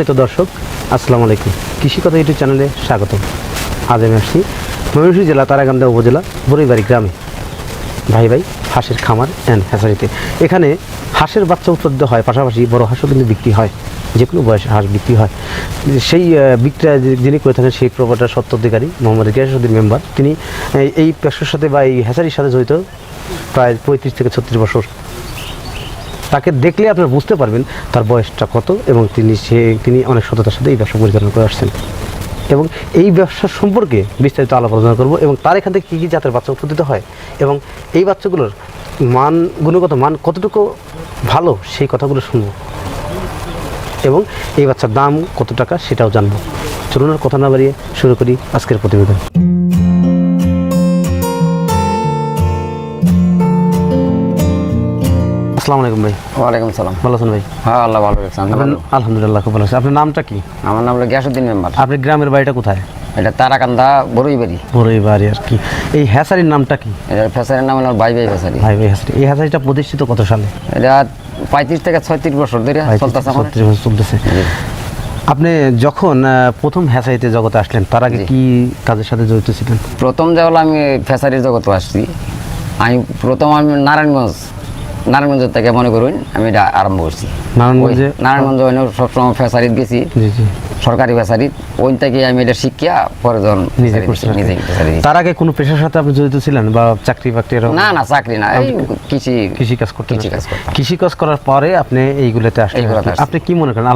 সম্মানিত দর্শক, আসসালামু আলাইকুম। কৃষি কথা ইউটিউব চ্যানেলে স্বাগতম। আজ আমি আসছি ময়মনসিংহ জেলা তারাকান্দা উপজেলা বড়ইবাড়ি গ্রামে ভাই ভাই হাঁসের খামার অ্যান্ড হ্যাচারিতে। এখানে হাঁসের বাচ্চা উৎপাদিত হয়, পাশাপাশি বড় হাঁসও কিন্তু বিক্রি হয়, যে কোনো বয়সে হাঁস বিক্রি হয়। সেই বিক্রিয়া যিনি করে থাকেন সেই প্রপার্টার স্বত্বাধিকারী মোহাম্মদ গিয়াসউদ্দিন মেম্বার। তিনি এই পেশার সাথে বা এই হ্যাচারির সাথে জড়িত প্রায় 35 থেকে 36 বছর। তাকে দেখলে আপনারা বুঝতে পারবেন তার বয়সটা কত, এবং তিনি অনেক সততার সাথে এই ব্যবসা পরিচালনা করে আসছেন। এবং এই ব্যবসার সম্পর্কে বিস্তারিত আলাপ আলোচনা করবো, এবং তার এখান থেকে কী কী জাতের বাচ্চা উৎপাদিত হয় এবং এই বাচ্চাগুলোর গুণগত মান কতটুকু ভালো সেই কথাগুলো শুনবো, এবং এই বাচ্চার দাম কত টাকা সেটাও জানবো। চলুন আর কথা না বাড়িয়ে শুরু করি আজকের প্রতিবেদন। আসসালামু আলাইকুম ভাই। ওয়ালাইকুম সালাম। ভালো আছেন ভাই? হ্যাঁ, আল্লাহ ভালো রাখছেন। আলহামদুলিল্লাহ খুব ভালো আছে। আপনার নামটা কি? আমার নাম হলো গিয়াসউদ্দিন মেম্বার। আপনার গ্রামের বাড়িটা কোথায়? এটা তারাকান্দা বড়ইবাড়ি। বড়ইবাড়ি আর কি। এই হ্যাচারির নামটা কি? এটা ফেসারির নাম হলো ভাই ভাই ফেসারি। ভাই ভাই হ্যাচারি। এই হ্যাচারিটা প্রতিষ্ঠিত কত সালে? এটা 35 থেকে 36 বছর ধরে চলতেছে। 36 বছর চলতেছে। আপনি যখন প্রথম হ্যাচারিতে জগতে আসলেন, তার আগে কি কাজের সাথে জড়িত ছিলেন? প্রথম যে হলো আমি ফেসারির জগতে আসছি, আমি নারায়ণগঞ্জ থেকে মনে করুন আমি এটা আরম্ভ করছি। নারায়ণগঞ্জ সবসময় ফেসারিত গেছি, সরকারি ফেসারিত। ওই থেকে আমি এটা শিখিয়া পরে যখন নিজে তার আগে কোনো পেশার সাথে আপনি জড়িত ছিলেন বা চাকরি বাকরি? না, চাকরি না, এই কৃষি কাজ করতে। কৃষি কাজ করার পরে আপনি এইগুলোতে আসলেন। আপনি কি মনে করেন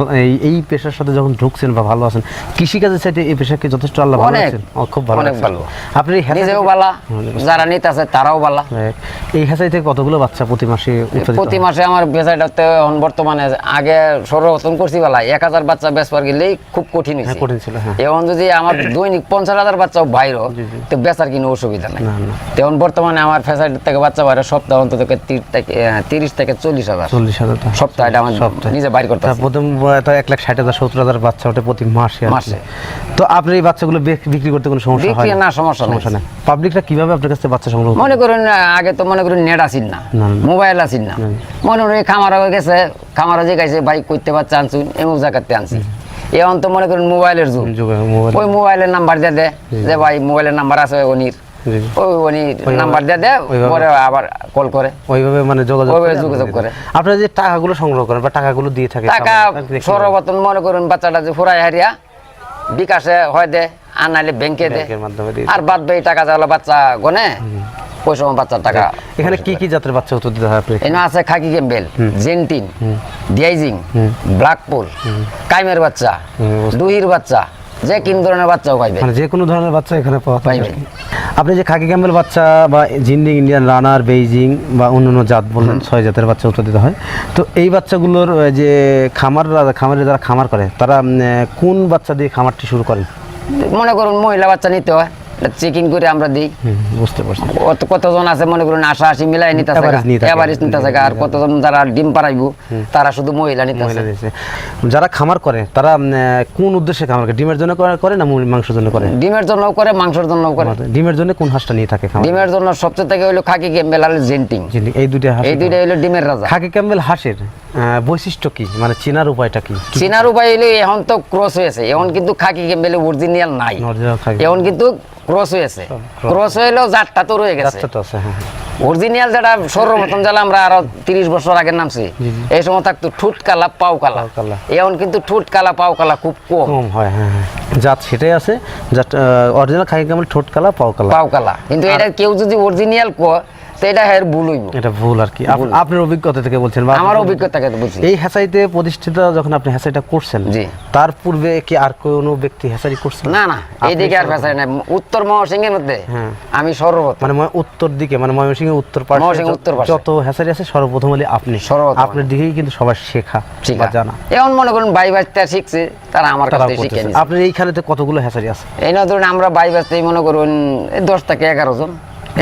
এই পেশার সাথে যখন ঢুকছেন বা ভালো আছেন, কৃষি কাজের সাথে এই পেশাকে যথেষ্ট আল্লাহ ভালো আছেন? খুব ভালো, অনেক ভালো। আপনি নিজেও ভালো, যারা নিতে আছে তারাও ভালো। এই হ্যাচারি থেকে কতগুলো বাচ্চা প্রতি মাসে? প্রতি মাসে আমার বেচাটাতে বর্তমানে আগে সর্বপ্রথম করছি বেলা 1000 বাচ্চা বেচবার গেলেই খুব কঠিন হয়েছে। এখন যদি আমার দৈনিক 50,000 বাচ্চাও বাইর, তো বেচার কোনো অসুবিধা নাই। তখন বর্তমানে আমার ফ্যাসালিটি থেকে বাচ্চা বাইরে সপ্তাহে অন্তত 30 থেকে 40,000 সপ্তাহে আমার নিজে বাইর করতে। প্রথম 1,60,000 70,000 বাচ্চা ওঠে প্রতি মাসে। তো আপনার এই বাচ্চাগুলো বিক্রি করতে কোনো সমস্যা হয় না? সমস্যা নাই। পাবলিকরা কিভাবে আপনার কাছে বাচ্চা সংগ্রহ? মনে করুন আগে তো মনে করুন নেট আসিন না, মোবাইল আসিন না। মনে করি খামারা গেছে, খামারা যে গাইছে ভাই করতে বাচ্চা আনছুন এমন জায়গাতে আনছি। এখন তো মনে করেন মোবাইলের যুগ, ওই মোবাইলের নাম্বার দিয়ে দে যে ভাই মোবাইলের নাম্বার আছে উনির, উনি নাম্বার দিয়ে দেয়, পরে আবার কল করে, ওইভাবে মানে যোগাযোগ করে। আপনারা যে টাকাগুলো সংগ্রহ করেন বা টাকাগুলো দিয়ে থাকে, টাকা সর্বপ্রথম মনে করুন বাচ্চাটা যে ফুরাই হারিয়া বিকাশে হয় দে, আর নাইলে ব্যাংকে দে, আর বাদ বাকি টাকা যাওয়া বাচ্চা গনে ওই সময় বাচ্চার টাকা। এখানে কি কি জাতের বাচ্চা উৎপাদিত হয়? এখানে আছে খাকি ক্যাম্বেল, জেন্টিন, ডিয়াইজিং, ব্ল্যাকপুল, কাইমের বাচ্চা, দুহির বাচ্চা, যে কোন ধরনের বাচ্চাও পাইবে, মানে যে কোনো ধরনের বাচ্চা এখানে পাইবে। আপনি যে খাকি ক্যাম্বেল বাচ্চা বা জিন্ডিং, ইন্ডিয়ান রানার, বেইজিং বা অন্যান্য জাত বললেন, 6 জাতের বাচ্চা উৎপাদিত হয়। তো এই বাচ্চাগুলোর যে খামারে যারা খামার করে, তারা কোন বাচ্চা দিয়ে খামারটি শুরু করেন? মনে করুন মহিলা বাচ্চা নিতে হয়, চেকিং করে আমরা দিই। বুঝতে পারছি। কতজন আছে মনে করুন 80 মিলাই নিতে থাকে, আর কতজন যারা ডিম পারাইবো তারা শুধু মহিলা নিতে আছে। যারা খামার করে তারা কোন উদ্দেশ্যে খামার করে? ডিমের জন্য করে না মাংসের জন্য করে? ডিমের জন্য করে, মাংসের জন্য করে। ডিমের জন্য কোন হাঁসটা নিয়ে থাকে? ডিমের জন্য সবচেয়ে থেকে হলো খাকি ক্যাম্বেল আর জেন্টিং। এই দুইটা হলো ডিমের রাজা। খাকি ক্যাম্বেল হাঁসের বৈশিষ্ট্য কি, মানে চেনার উপায়টা কি? চেনার উপায় হলো এখন তো ক্রস হয়েছে, এখন কিন্তু খাকি ক্যাম্বেল অরিজিনাল নাই, এখন কিন্তু ক্রস হয়েছে। ক্রস হইলো জাতটা তো রয়ে গেছে। অরিজিনাল যেটা সর্বপ্রথম যেটা আমরা আরো 30 বছর আগে নামছি, এই সময় থাকতো ঠুট কালা পাও কালা, এখন কিন্তু ঠুট কালা পাও কালা খুব কম হয়। জাত সেটাই আছে, জাত অরিজিনাল খাকি ক্যাম্বেল ঠোঁট কালা পাও কালা। কিন্তু এটা কেউ যদি অরিজিনাল কয় তো এটা ভুল হইব, এটা ভুল আর কি। আপনার অভিজ্ঞতা থেকে বলছেন? আমার অভিজ্ঞতা থেকে বলছি। এই হ্যাচারিতে প্রতিষ্ঠিত যখন আপনি হ্যাচারিটা করছেন, তার পূর্বে কি আর কোনো ব্যক্তি হ্যাচারি করছেন? না, এইদিকে আর হ্যাচারি নাই। উত্তর ময়মনসিংহের মধ্যে আমি সর্বপ্রথম, মানে উত্তর দিকে, মানে ময়মনসিংহের উত্তর পাশে যত হ্যাচারি আছে সর্বপ্রথম হলে আপনার দিকেই কিন্তু সবার শেখা বা জানা। এখন মনে করুন ভাই বাচ্চা শিখছে, তারা আমার কাছে শিখে নিছে। আপনার এইখানেতে কতগুলো হ্যাচারি আছে? এই না ধরুন আমরা ভাই বাচ্চাই মনে করুন 10 থেকে 11 জন,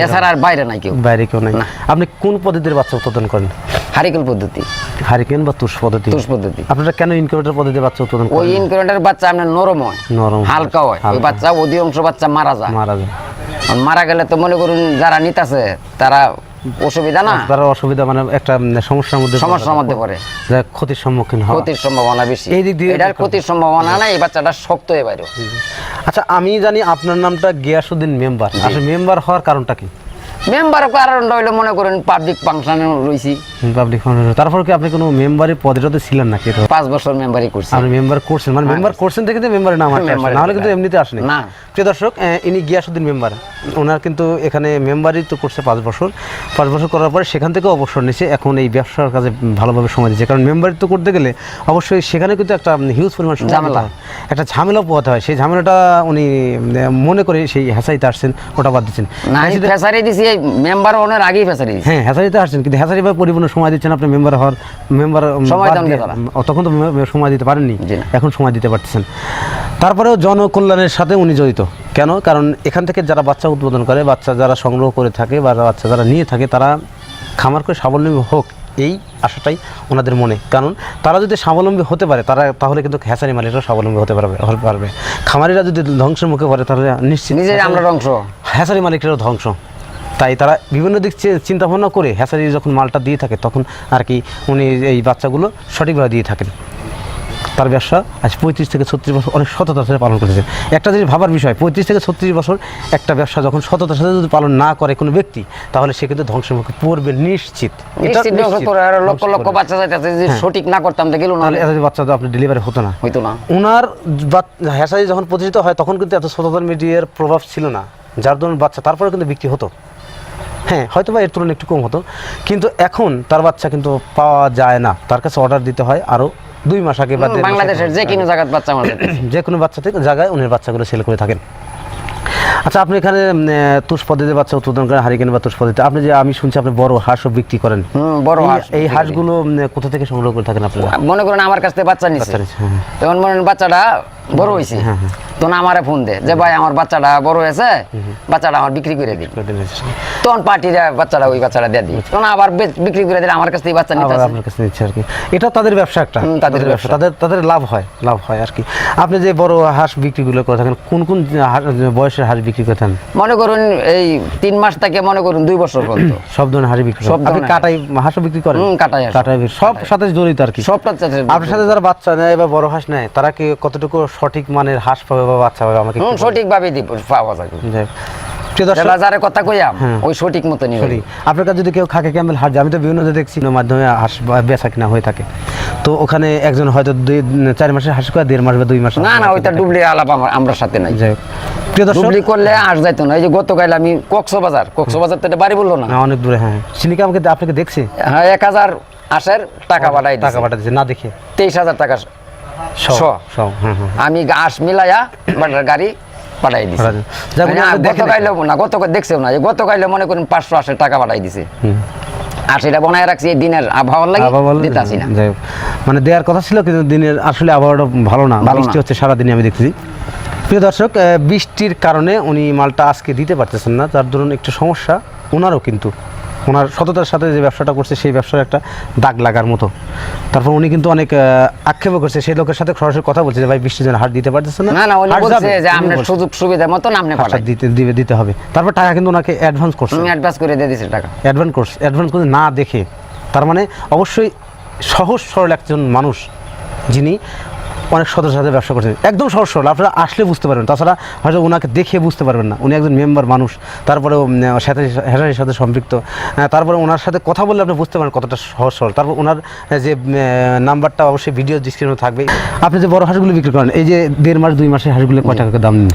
এছাড়া আর বাইরে নাই কেউ। বাইরে কেউ নাই। আপনি কোন পদ্ধতির বাচ্চা উৎপাদন করেন? হারিকেন পদ্ধতি। হারিকেন বা তুষ পদ্ধতি? আপনারা কেন ইনকিউবেটর পদ্ধতির বাচ্চা উৎপাদন করেন? ওই ইনকিউবেটর বাচ্চা আপনার নরম হয়, হালকা হয়, ওই বাচ্চা অধিকাংশ বাচ্চা মারা যায়। আর মারা গেলে তো মনে করুন যারা নিতেছে তারা অসুবিধা না, তারা অসুবিধা মানে একটা সমস্যার মধ্যে পড়ে, ক্ষতির সম্মুখীন হয়, ক্ষতির সম্ভাবনা বেশি। এই দিক দিয়ে এটার ক্ষতির সম্ভাবনা না, এই বাচ্চাটা শক্ত হয়ে বাইরে। আচ্ছা, আমি জানি আপনার নামটা গিয়াসউদ্দিন মেম্বার। আসলে মেম্বার হওয়ার কারণটা কি? মেম্বার কারণটা হইলো মনে করেন পাবলিক ফাংশনে রয়েছি। পাবলিক ফাংশনে তারপর কি আপনি কোনো মেম্বারি পদেটাতে ছিলেন নাকি? 5 বছর মেম্বারি করছি। আপনি মেম্বার করছেন, মানে মেম্বার করছেন থেকে মেম্বারের নাম আসে, নাহলে কিন্তু এমনিতে আসেনি না। প্রিয় দর্শক, ইনি গিয়াসউদ্দিন মেম্বার। ওনার কিন্তু এখানে মেম্বারই তো করছে 5 বছর। 5 বছর করার পরে সেখান থেকে অবসর নিয়েছে, এখন এই ব্যবসার কাজে ভালোভাবে সময় দিচ্ছে। কারণ মেম্বারিত্ব করতে গেলে অবশ্যই সেখানে কিন্তু একটা হিউজ পরিমাণ ঝামেলা, একটা ঝামেলা পোহাতে হয়। সেই ঝামেলাটা উনি মনে করে সেই হ্যাচারিতে আসছেন, ওটা বাদ দিচ্ছেন। হ্যাচারি দিছি, মেম্বার ওনার আগেই হ্যাচারি। হ্যাঁ, হ্যাচারিতে আসছেন, কিন্তু হ্যাচারি ভাবে পরিপূর্ণ সময় দিচ্ছেন আপনি মেম্বার হওয়ার। মেম্বার তখন তো সময় দিতে পারেননি, এখন সময় দিতে পারতেছেন। তারপরেও জনকল্যাণের সাথে উনি জড়িত। কেন? কারণ এখান থেকে যারা বাচ্চা উৎপাদন করে, বাচ্চা যারা সংগ্রহ করে থাকে বা বাচ্চা যারা নিয়ে থাকে, তারা খামার করে স্বাবলম্বী হোক, এই আশাটাই ওনাদের মনে। কারণ তারা যদি স্বাবলম্বী হতে পারে, তাহলে কিন্তু হ্যাচারি মালিকরা স্বাবলম্বী হতে পারবে। খামারিরা যদি ধ্বংসের মুখে পড়ে, তাহলে নিশ্চিত আমরা ধ্বংস, হ্যাচারি মালিকরাও ধ্বংস। তাই তারা বিভিন্ন দিক চিন্তা ভাবনা করে হ্যাচারি যখন মালটা দিয়ে থাকে, তখন আর কি উনি এই বাচ্চাগুলো সঠিকভাবে দিয়ে থাকেন। তার ব্যবসা আজ 35 থেকে 36 বছর অনেক সততার সাথে পালন করেছে। একটা জিনিস ভাবার বিষয়, 35 থেকে 36 বছর একটা ব্যবসা যখন সততার সাথে যদি পালন না করে কোনো ব্যক্তি, তাহলে সে কিন্তু ধ্বংসের মুখে পড়বে নিশ্চিত। লক্ষ লক্ষ বাচ্চা যাইতেছে, যদি সঠিক না করতাম তো গেল না, তাহলে এত বাচ্চা তো আপনি ডেলিভারি হতো না। ওনার হ্যাচারি যখন প্রতিষ্ঠিত হয়, তখন কিন্তু এত সততার মিডিয়ার প্রভাব ছিল না, যার ধরুন বাচ্চা তারপরে কিন্তু বিক্রি হতো। হ্যাঁ, হয়তো বা এর তুলনায় একটু কম হতো, কিন্তু এখন তার বাচ্চা কিন্তু পাওয়া যায় না। তার কাছে অর্ডার দিতে হয় আরও 2 মাস আগে বা বাংলাদেশের যে কোনো জায়গায় বাচ্চা যে কোনো বাচ্চা থেকে জায়গায় উনি বাচ্চাগুলো সেল করে থাকেন। আচ্ছা, আপনি এখানে তুষ পদ্ধতিতে বাচ্চা উৎপাদন করেন, হারিকেন বা তুষ পদ্ধতিতে। আপনি যে আমি শুনছি আপনি বড় হাঁসও বিক্রি করেন। বড় হাঁস, এই হাঁসগুলো কোথা থেকে সংগ্রহ করে থাকেন আপনারা? মনে করেন আমার কাছ থেকে বাচ্চা নিচ্ছে, তখন মনে করেন বাচ্চাটা বড় হয়েছে, তখন আমারে ফোন দে যে ভাই আমার বাচ্চাটা বড় হয়েছে, বাচ্চাটা আমার বিক্রি করে দিই। তখন পার্টিরা বাচ্চাটা ওই বাচ্চাটা দিয়ে দিই, তখন আবার বিক্রি করে দিলে আমার কাছ থেকে বাচ্চা নিতে আপনার কাছে নিচ্ছে আর কি। এটা তাদের ব্যবসা, একটা তাদের ব্যবসা, তাদের লাভ হয় আর কি। আপনি যে বড় হাঁস বিক্রিগুলো করে থাকেন, কোন কোন বয়সের হাঁস বিক্রি করে থাকেন? মনে করুন এই 3 মাস থেকে মনে করুন 2 বছর পর্যন্ত সব ধরনের হাঁস বিক্রি করেন। আপনি কাটাই হাঁসও বিক্রি করেন? কাটাই সব সাথে জড়িত আর কি। আপনার সাথে যারা বাচ্চা নেয় বা বড় হাঁস নেয়, তারা কি কতটুকু সঠিক মানের হাঁস পাবে বা বাচ্চা পাবে? আমাকে সঠিকভাবে পাওয়া যাবে। বাজারে কথা কইয়াম ওই সঠিক মতো নিয়ে। আপনার কাছে যদি কেউ খাকে ক্যাম্বেল হাঁস, আমি তো বিভিন্ন দেখছি মাধ্যমে হাঁস বেচা কিনা হয়ে থাকে, তো ওখানে একজন হয়তো 4 মাসের হাঁস করে 1.5 মাস বা 2 মাস। না ওইটা ডুবলি আলাপ আমরা সাথে নাই। ডুবলি করলে হাঁস যাইতো না। এই যে গতকাল আমি কক্সবাজার তো এটা বাড়ি বললো না, অনেক দূরে। হ্যাঁ, চিনিকা আপনাকে দেখছি। হ্যাঁ, 1000 হাঁসের টাকা পাঠাইছে না দেখে 23,000 টাকা আমি হাঁস মিলাইয়া গাড়ি পাঠাই দিছি। গতকাল দেখছেও না, গতকাল মনে করেন 580 টাকা পাঠাই দিছে। আর সেটা বানায় রাখছি এই দিনের আবহাওয়ার লাগে দিতাছি না। মানে দেওয়ার কথা ছিল, কিন্তু দিনের আসলে আবহাওয়াটা ভালো না, বৃষ্টি হচ্ছে সারাদিনে আমি দেখছি। প্রিয় দর্শক, বৃষ্টির কারণে উনি মালটা আজকে দিতে পারতেছেন না, তার ধরুন একটু সমস্যা ওনারও। কিন্তু ওনার সততার সাথে যে ব্যবসাটা করছে, সেই ব্যবসার একটা দাগ লাগার মতো। তারপর উনি কিন্তু অনেক আক্ষেপও করছে, সেই লোকের সাথে সরাসরি কথা বলছে যে ভাই বৃষ্টির জন্য হাট দিতে পারতেছে না, সুযোগ সুবিধার মতো দিতে হবে। তারপর টাকা কিন্তু ওনাকে অ্যাডভান্স করছে, অ্যাডভান্স করে দিয়ে দিয়েছে টাকা। অ্যাডভান্স করে না দেখে, তার মানে অবশ্যই সহজ সরল একজন মানুষ, যিনি অনেক সদস্যের সাথে ব্যবসা করছেন, একদম সহজ সরল। আপনারা আসলে বুঝতে পারবেন, তাছাড়া হয়তো ওনাকে দেখে বুঝতে পারবেন না। উনি একজন মেম্বার মানুষ, তারপরে হ্যাচারির সাথে সম্পৃক্ত, তারপরে ওনার সাথে কথা বললে আপনি বুঝতে পারেন কতটা সহজ সরল। তারপর ওনার যে নাম্বারটা অবশ্যই ভিডিও ডিসক্রিপশনে থাকবে। আপনি যে বড় হাঁসগুলো বিক্রি করেন, এই যে 1.5 মাস 2 মাসের হাঁসগুলো কয় টাকা দাম নেন?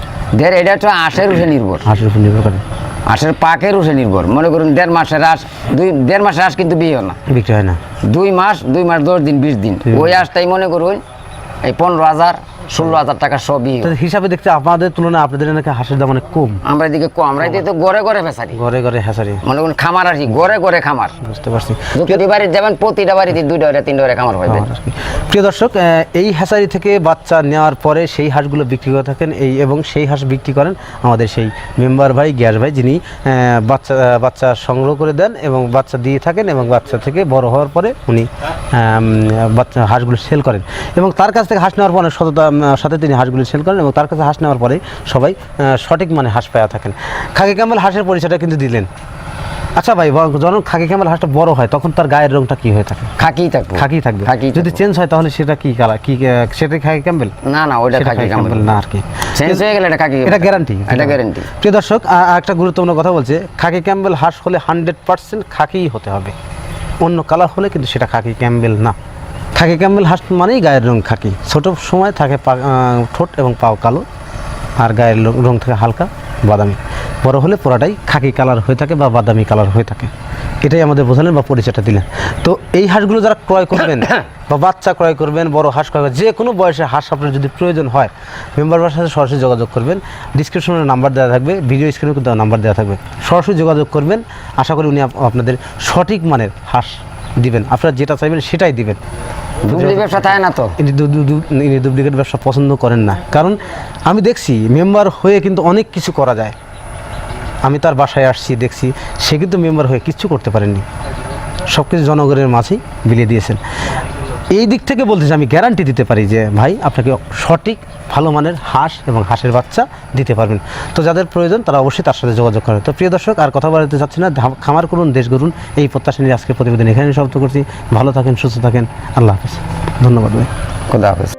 এটা তো হাঁসের উপরে নির্ভর, করেন হাঁসের পাকের উপরে নির্ভর। মনে করুন 1.5 মাসের হাঁস, 1.5 মাসের হাঁস কিন্তু বিক্রি হয় না। 2 মাস 10 দিন 20 দিন ওই হাঁসটাই মনে করুন এই 15,000 16,000 টাকা সবই হিসাবে দেখতে আপনাদের তুলনায় আপনাদের নাকি হাঁসের দাম অনেক কম। আমরা এদিকে কম, আমরা এদিকে তো ঘরে ফেসারি, ঘরে হ্যাচারি, মনে করুন খামার আসি, ঘরে খামার। বুঝতে পারছি। প্রতি বাড়ি যাবেন, প্রতিটা বাড়িতে 2টা 3টা খামার হয়। প্রিয় দর্শক, এই হ্যাচারি থেকে বাচ্চা নেওয়ার পরে সেই হাঁসগুলো বিক্রি করে থাকেন এবং সেই হাঁস বিক্রি করেন আমাদের সেই মেম্বার ভাই, গ্যাস ভাই, যিনি বাচ্চা সংগ্রহ করে দেন এবং বাচ্চা দিয়ে থাকেন, এবং বাচ্চা থেকে বড় হওয়ার পরে উনি হাঁসগুলো সেল করেন। এবং তার কাছ থেকে হাঁস নেওয়ার পরে সততা সাথে তিনি হাঁসগুলি সেল করেন এবং তার কাছে হাঁস নেওয়ার পরে সবাই সঠিক মানে হাঁস পাওয়া থাকেন। খাকি ক্যাম্বেল হাঁসের পরিচয়টা কিন্তু দিলেন। আচ্ছা ভাই, যখন খাকি ক্যাম্বেল হাঁসটা বড় হয় তখন তার গায়ের রংটা কি হয়ে থাকে? খাকি থাকবে। খাকি থাকবে। যদি চেঞ্জ হয় তাহলে সেটা কি কালার? কি সেটা খাকি ক্যাম্বেল? না না, ওইটা খাকি ক্যাম্বেল না আর কি, চেঞ্জ হয়ে গেলে এটা খাকি, এটা গ্যারান্টি, এটা গ্যারান্টি। প্রিয় দর্শক, একটা গুরুত্বপূর্ণ কথা বলছে, খাকি ক্যাম্বেল হাঁস হলে 100% খাকিই হতে হবে, অন্য কালার হলে কিন্তু সেটা খাকি ক্যাম্বেল না। খাকি ক্যাম্বেল হাঁস মানেই গায়ের রং খাকি, ছোট সময় থাকে ঠোঁট এবং পাও কালো আর গায়ের রং থাকে হালকা বাদামি, বড় হলে পুরাটাই খাকি কালার হয়ে থাকে বা বাদামি কালার হয়ে থাকে। এটাই আমাদের বোঝালেন বা পরিচয়টা দিলেন। তো এই হাঁসগুলো যারা ক্রয় করবেন বা বাচ্চা ক্রয় করবেন, বড় হাঁস ক্রয় করবেন, যে কোনো বয়সে হাঁস আপনার যদি প্রয়োজন হয় মেম্বারের সাথে সরাসরি যোগাযোগ করবেন। ডিসক্রিপশনে নাম্বার দেওয়া থাকবে, ভিডিও স্ক্রিনে কিন্তু নাম্বার দেওয়া থাকবে, সরাসরি যোগাযোগ করবেন। আশা করি উনি আপনাদের সঠিক মানের হাঁস দিবেন, আপনারা যেটা চাইবেন সেটাই দিবেন। ডুপ্লিকেট ব্যবসা থাকে না তো, ইনি ডুপ্লিকেট ব্যবসা পছন্দ করেন না, কারণ আমি দেখছি মেম্বার হয়ে কিন্তু অনেক কিছু করা যায়। আমি তার বাসায় আসছি, দেখছি সে কিন্তু মেম্বার হয়ে কিচ্ছু করতে পারেননি, সব কিছু জনগণের মাঝেই বিলিয়ে দিয়েছেন। এই দিক থেকে বলতেছি, আমি গ্যারান্টি দিতে পারি যে ভাই আপনাকে সঠিক ভালো মানের হাঁস এবং হাঁসের বাচ্চা দিতে পারবেন। তো যাদের প্রয়োজন তারা অবশ্যই তার সাথে যোগাযোগ করেন। তো প্রিয় দর্শক, আর কথা বলতে চাচ্ছি না, খামার করুন, দেশ গড়ুন, এই প্রত্যাশা নিয়ে আজকের প্রতিবেদন এখানে সমাপ্ত করছি। ভালো থাকেন, সুস্থ থাকেন, আল্লাহ হাফেজ, ধন্যবাদ ভাই, খোদা হাফেজ।